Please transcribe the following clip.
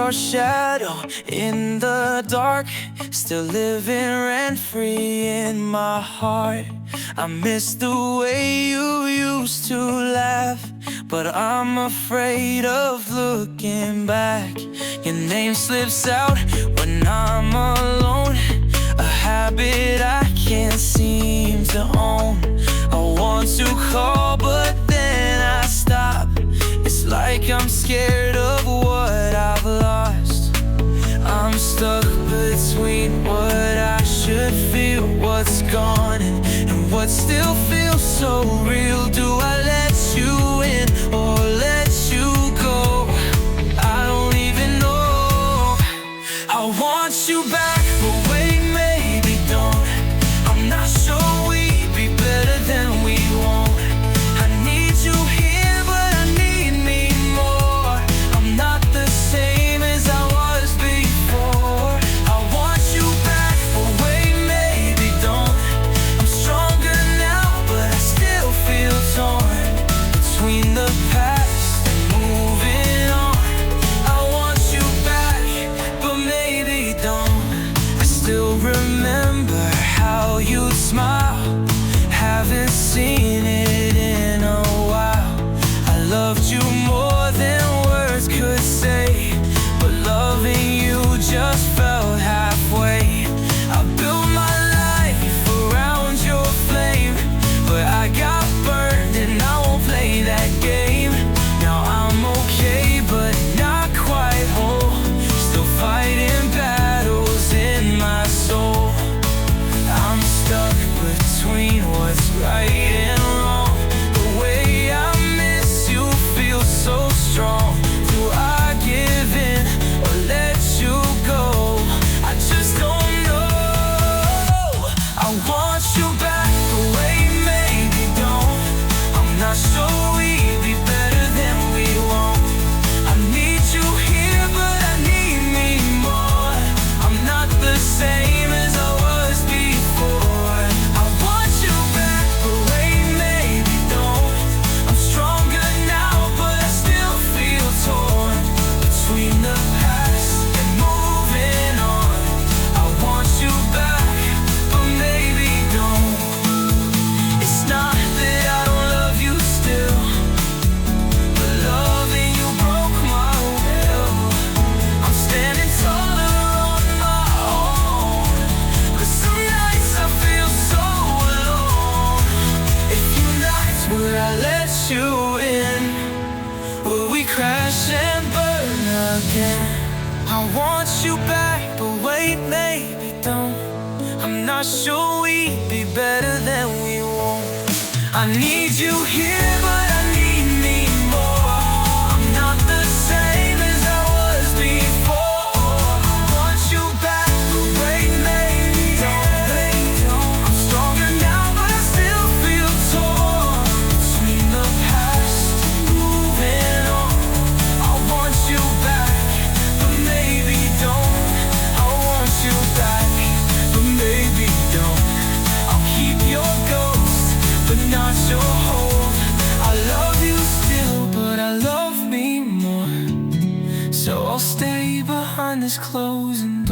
your shadow in the dark, still living rent-free in my heart. I miss the way you used to laugh, but I'm afraid of looking back. Your name slips out when I'm alone, a habit I can't seem to own. I want to call, but then I stop. It's like I'm scared of what I've lost. I'm stuck between what I should feel, what's gone, and what still feels so real. Do I let you in or let you go? I don't even know. I want you back, but wait, maybe don't. I'm not sure we'd be better than we won't. I need you here, but I need me more. I'm not the same as I was before. I want you back, but wait, maybe don't. I'm stronger now, but I still feel torn between the past and moving on. I want you back, but maybe don't. I still remember how you'd smile, haven't seen it in a while. I loved you more than words could say, but loving you just felt halfway. I built my life around your flame, but I got burned and I won't play that game. Now I'm okay, but not quite whole, still fighting battles in my soul. I'm stuck between what's right and wrong. The way I miss you feels so strong. Do I give in or let you go? I just don't know. I want you back, but wait, maybe don't. I'm not sure we'd be better than we won't. I need you here, but I need me more. I'm not the same as I was before. I want you back, but wait, maybe don't. I'm stronger now, but I still feel torn between the past and moving on. I want you back, but maybe don't. It's not that I don't love you still, but loving you broke my will. I'm standing taller on my own, 'cause some nights I feel so alone. If you nights would I let you in? Will we crash and burn again? I want you back, but wait, maybe don't. I'm not sure we'd be better than we won't. I need you here, but I need me more. I'm not the same as I was before. I want you back, but wait, maybe don't. I'm stronger now, but I still feel torn between the past and moving on. I want you back, but maybe don't. I want you back, but maybe don't. I'll keep your ghost, but not your hold. I love you still, but I love me more. So I'll stay behind this closing door.